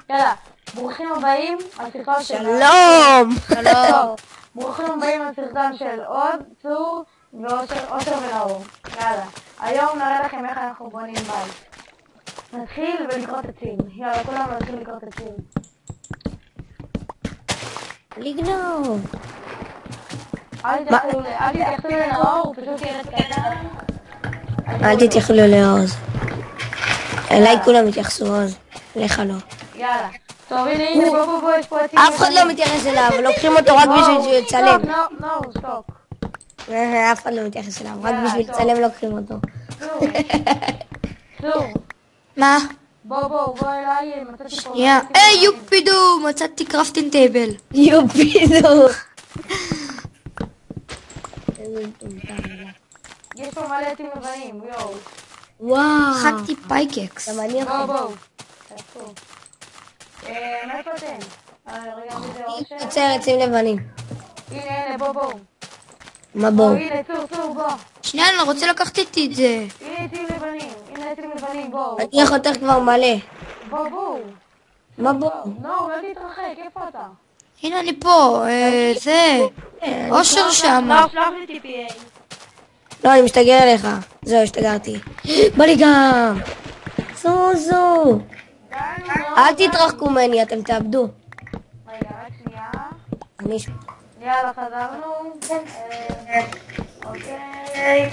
יאללה, ברוכים הבאים על סרטון של... שלום! שלום! ברוכים הבאים על סרטון של עוד, צור ואושר ונאור. יאללה, היום נראה לכם איך אנחנו בונים בית. נתחיל ולקרות עצים. יאללה, כולם נתחיל לקרות עצים. לגנוב! אל תתייחסו לנאור, הוא פשוט ילד קטן. אל תתייחסו לעוז. אליי כולם התייחסו עוז. לך לא. יאללה. טוב, הנה, בוא, יש פה עצים. אף אחד לא מתייחס אליו, לוקחים אותו רק בשביל שהוא יצלם. סטופ. אף אחד לא מתייחס אליו, רק בשביל לצלם לוקחים אותו. צור. מה? בוא אליי, מצאתי פה... שנייה. יופידו, מצאתי קרפטינג טייבל. יופידו. יש פה מלא עצים לבנים, יואו. וואו. חקתי פייקקס. גם אני יכול. בואו. מאיפה אתם? רגע, מי זה אושר? יוצר עצים לבנים. הנה, בואו. מה בואו? הנה, צור, בוא. שנייה, אני רוצה לקחת איתי את זה. הנה עצים לבנים, בואו. אני חותך כבר מלא. בואו. מה בואו? לא, אל תתרחק, איפה אתה? הנה אני פה, זה. אושר שם. שלח לי TPA. לא, אני משתגע עליך. זהו, השתגעתי. בא לי גם. זו. אל תתרחקו ממני, אתם תאבדו. רגע, רק שנייה. אני... יאללה, חזרנו. אוקיי.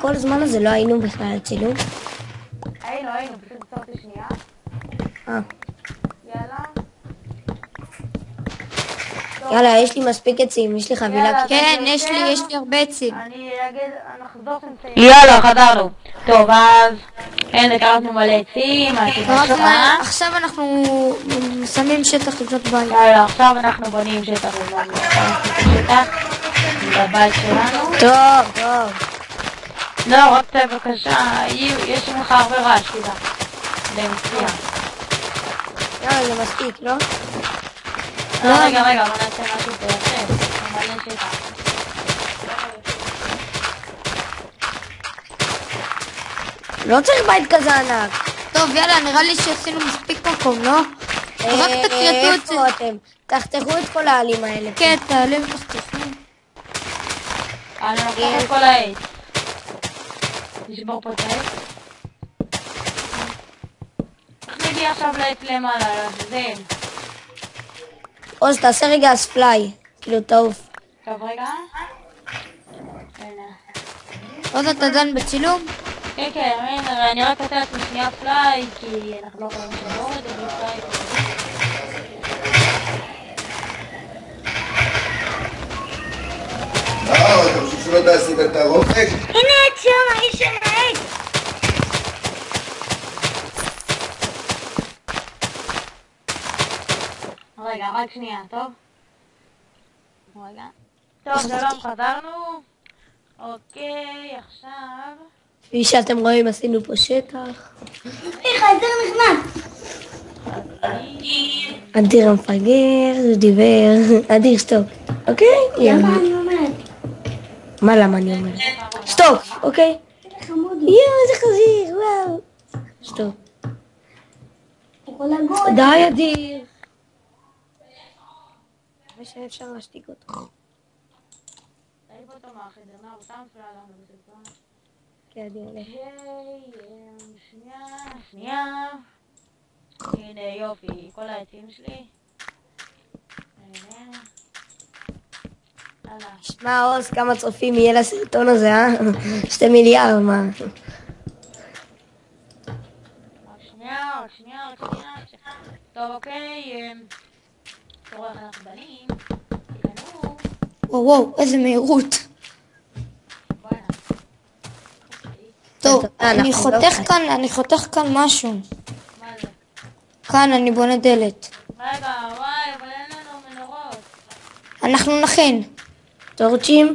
כל הזמן הזה לא היינו בכלל על צילום? היינו, פשוט עצרתי שנייה. יאללה, יש לי מספיק עצים, יש לי חבילה. כן, יש לי הרבה עצים. אני אגיד, נחזור שנסיים. יאללה, חזרנו. טוב, אז... הנה, קראנו מלא עצים, עכשיו אנחנו שמים שטח לבנות בית. יאללה, עכשיו אנחנו בונים שטח בבית שלנו. טוב. לא, רק בבקשה, יש ממך הרבה רעש, תדע. זה מפתיע. יאללה, זה מספיק, לא? רגע, בוא נעשה משהו פה יפה. מלא שטח. לא צריך בית כזה ענק. טוב, יאללה, נראה לי שעשינו מספיק מקום, לא? רק תקרטו את זה. איפה אתם? תחתכו את כל העלים האלה. כן, תעלים תחתכו. אני לוקח את כל העץ. נשבור פה את העץ. איך נגיע עכשיו לעץ למעלה, לעזאזל? עוז, תעשה רגע אספליי. כאילו תעוף. טוב, רגע. עוד אתה דן בצילום? כן, אני רק אתן את שנייה פליי, כי אנחנו לא יכולים לשבור את זה בפליי. אתה חושב שלא תעשית את הרופק? הנה את שם, האיש של העץ. רגע, רק שנייה, טוב? רגע. טוב, שלום, חזרנו. אוקיי, עכשיו... כפי שאתם רואים, עשינו פה שטח. איך, יותר נחמד. אדיר המפגר, הוא דיבר. אדיר, סטופ. אוקיי? למה אני אומרת? מה למה אני אומרת? סטופ, אוקיי? איזה חזיר, וואו. סטופ. די, אדיר. ושאפשר להשתיק אותו. תעיף אותו מהחדר, נאו, סתם פלאה לנו בסרטון. כן, אדיר. שנייה. הנה, יופי, כל העצים שלי. הנה. שמע, עוז, כמה צופים יהיה לסרטון הזה, 2 מיליארד, מה? רק שנייה. טוב, אוקיי. תראו איך אנחנו בנים. תקנו. וואו, איזה מהירות. טוב, אני חותך כאן משהו. מה זה? כאן אני בונה דלת. רגע, וואי, אבל אין לנו מנורות. אנחנו נכין. טורצ'ים?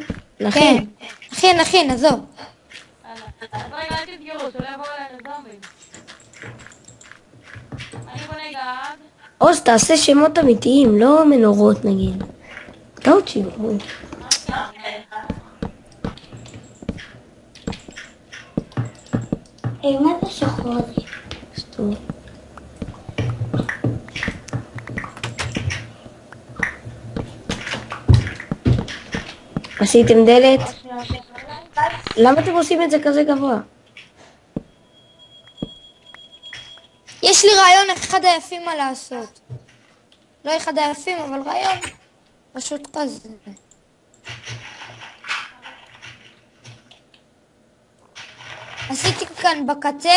כן. נכין, עזוב. אז רגע, אל תתגרו, שלא יבואו אלינו זומבים. אני בונה גג. עוז, תעשה שמות אמיתיים, לא מנורות נגיד. טורצ'ים. מה זה שחור הזה? תעשו. עשיתם דלת? למה אתם עושים את זה כזה גבוה? יש לי רעיון אחד היפים מה לעשות. לא אחד היפים, אבל רעיון פשוט כזה. עשיתי כאן בקצה,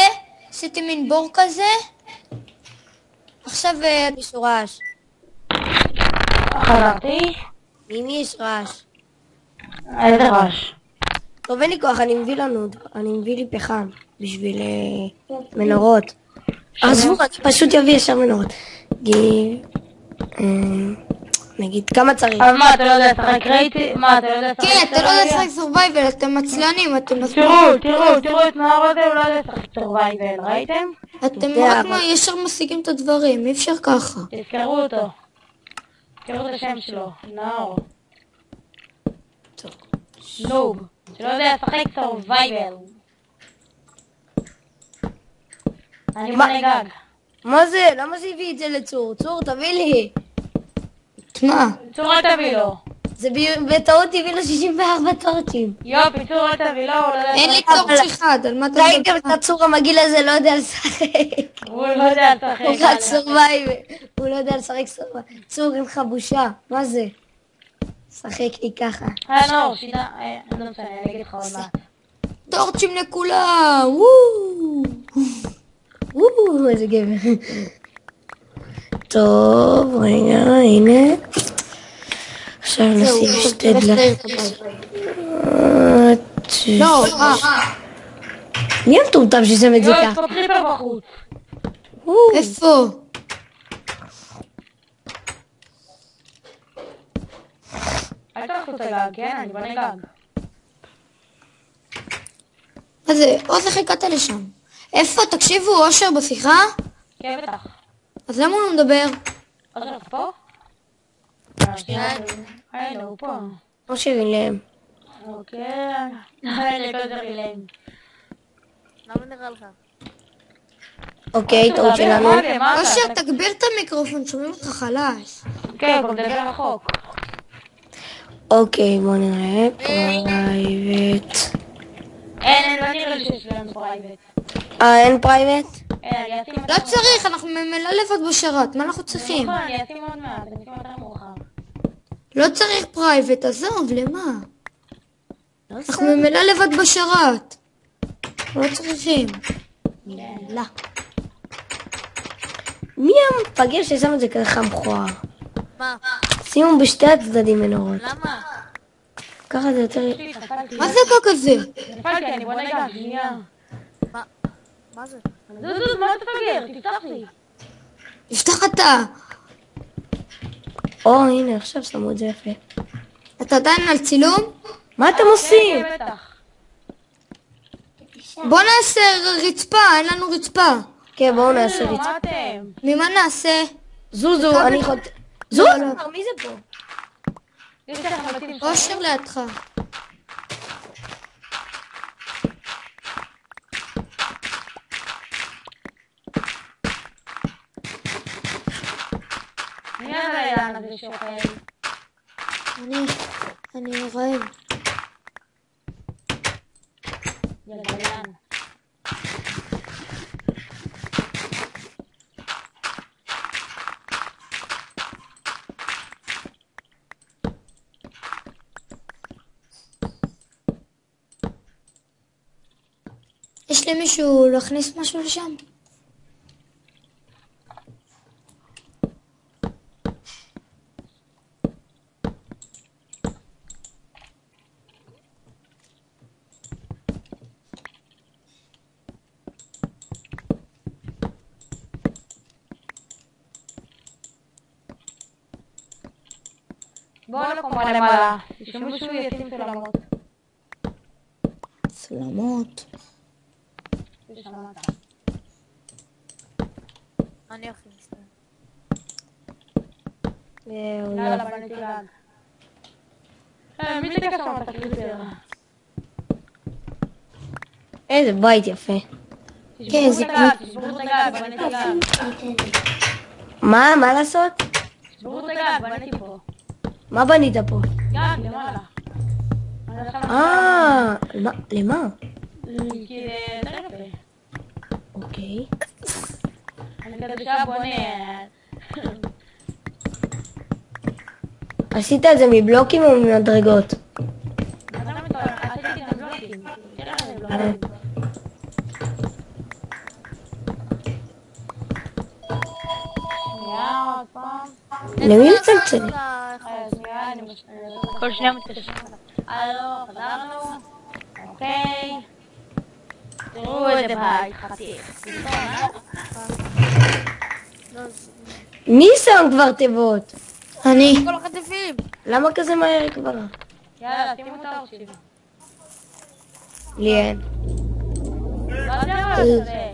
עשיתי מין בור כזה. עכשיו יש רעש. חזרתי? ממי יש רעש? איזה רעש? טוב, אין לי כוח, אני מביא לי פחם בשביל מנורות. עזבו, אני פשוט אביא ישר מנורות. נגיד, כמה צריך? אבל מה, אתה לא יודע לשחק רייטי? מה, אתה לא יודע לשחק כן, אתה לא יודע לשחק סורווייבל, אתם עצלנים, אתם תראו את נער הזה, הוא לא יודע לשחק סורווייבל, ראיתם? אתם רק ישר משיגים את הדברים, אי אפשר ככה. תזכרו אותו. תזכרו את השם שלו, נאור. נוב, שלא יודע לשחק סורווייבל. אני בונה גג. מה זה? למה זה הביא את זה לצור? צור, תביא לי. מה? צור אל תביא לו. זה בטעות הביא לו 64 טורצ'ים. יופי, צור אל תביא לו, הוא לא יודע אין לי לשחק. צורץ' אחד, על מה אתה די גם את הצור המגעיל הזה לא יודע לשחק. הוא לא יודע לשחק. הוא רק סורווייבל. הוא לא יודע לשחק סורווייבל. צור, אין לך בושה. מה זה? שחק לי ככה. נאור, שידה, לא משנה, אני אגיד לך עוד מעט. טורצ'ים לכולם, וואו. וואו, איזה גבר. טוב, רגע, הנה. עכשיו נשים שתי דלת. לא, מי המטומטם ששם את זה יואו, יש ככה? פה קריפר בחוץ. איפה? אל תלכו את הגג, כן? אני בונה גג. מה זה? עוד איך הגעת לשם? איפה? תקשיבו, אושר בשיחה? כן, בטח. אז למה הוא לא מדבר? עוד לך פה? הנה, הוא פה. כמו שווילם. אוקיי. הנה, כל זה רילם. אוקיי, טעות שלנו. אושר, תגביר את המיקרופון, שומעים אותך חלש. כן, הוא מדבר רחוק. אוקיי, בואו נראה. פרייבט. אין, לא נראה לי שיש לנו פרייבט. אין פרייבט? אין, אני אשים... לא צריך, אנחנו ממילא לבד בשרת, מה אנחנו צריכים? נכון, אני אשים עוד מעט, אני אשים יותר מאוחר. לא צריך פרייבט, עזוב, למה? אנחנו ממילא לבד בשרת. לא צריכים. לא. מי המפגר ששם את זה ככה מכוער? מה? שימו בשתי הצדדים מנורות. למה? ככה זה יותר... מה זה הגג הזה? נפלתי, אני בונה גג, שנייה. מה זה? זוז, מה אתה מפגר? תפתח לי. תפתח אתה. או, הנה, עכשיו שמו את זה יפה. אתה עדיין על צילום? מה אתם עושים? כן, בטח. בוא נעשה רצפה, אין לנו רצפה. כן, בואו נעשה רצפה. מה אתם? ממה נעשה? זוזו, אני חוט... זוזו, מי זה פה? יש לכם בתים שם. אושר לידך. מי הלילה הזה שאוכל? אני רעב. גלגלן. יש למישהו להכניס משהו לשם? בואו לקומה למעלה. תשמעו שהוא ישים סולמות. סולמות. אני אכניס. יאללה, בניתי גג. מי תקע שם את הקריפר? איזה בית יפה. כן, זה... תשברו את הגג, בניתי גג. מה לעשות? תשברו את הגג, בניתי פה. מה בנית פה? גג, למעלה. למה? כי זה יותר יפה. אוקיי. אני כזה שעה בונה. עשית את זה מבלוקים או ממדרגות? אז אני מתואר, עשיתי את הבלוקים. תראה איזה בלוקים. שנייה, עוד פעם. למי מצלצל? שנייה, אני כל שנייה מתקשרת. הלו, חזרנו. אוקיי. תראו איזה בית חתיך. מי שם כבר תיבות? אני. כל החטיפים. למה כזה מהר כבר? יאללה, שימו את האור שלי. לי אין. לא יודע מה זה.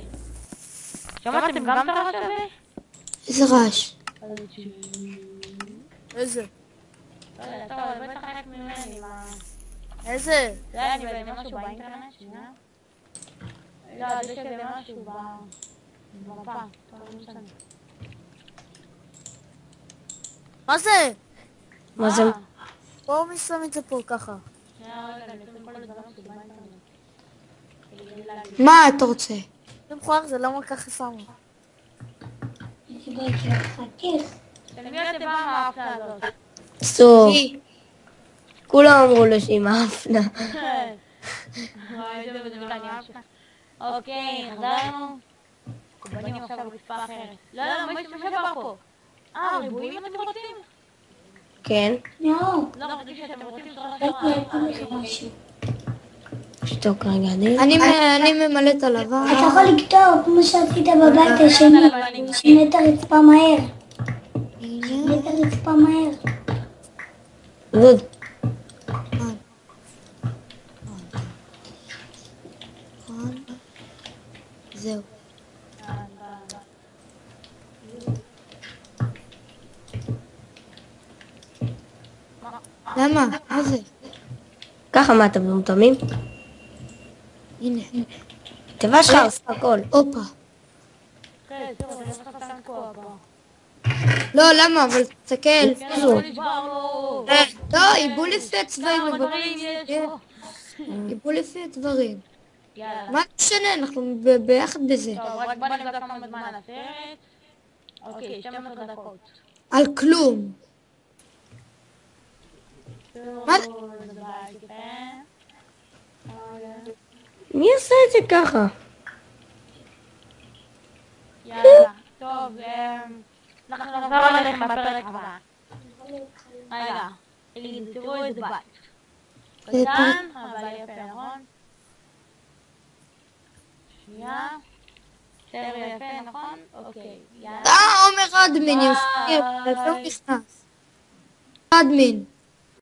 שמעתם גם את הרעש הזה? איזה רעש. איזה? לא יודע, טוב, זה בטח חלק ממני, מה... איזה? זה היה, אני באיזה משהו באינטרנט, שנייה. לא, זה כזה משהו במפה. טוב, לא משנה. מה זה? מה זה? בואו מי שם את זה פה ככה. שנייה, רגע, אני אתן כל הדבר משהו באינטרנט. מה אתה רוצה? זה מכוער, זה למה ככה שמו. איזה בית של חתיך. של מי התיבה מהאפנה הזאת? סוף. כולם אמרו לו שהיא מאפנה. אוקיי, חזרנו. בנים עכשיו ברצפה אחרת. לא, מה שבר פה? ריבועים אתם רוצים? כן. לא. לא, חשבתי שאתם רוצים אני לך משהו. שתוק רגע, אני... אני ממלאת עליו. אתה יכול לכתוב כמו שעשית בבית השני. שינה את הרצפה מהר. שינה את הרצפה מהר. דוד. זהו. למה? מה זה? ככה מה אתם מטומטמים? הנה. תיבה שלך עושה הכל. הופה. לא, למה? אבל תסתכל. לא, עיבו לפי הצבעים. עיבו לפי הדברים. מה משנה? אנחנו ביחד בזה. טוב, רק בוא נבדוק כמה זמן הסרט. אוקיי, 12 דקות. על כלום. מה? מי עושה את זה ככה? יאללה, טוב, אנחנו נחזור עליכם בפרק הבא. רגע, תראו איזה בית. קטן, אבל יפה, נכון? שנייה. סדר יפה, נכון? אוקיי, יאללה. עומר אדמין, יפה, הוא נכנס. אדמין.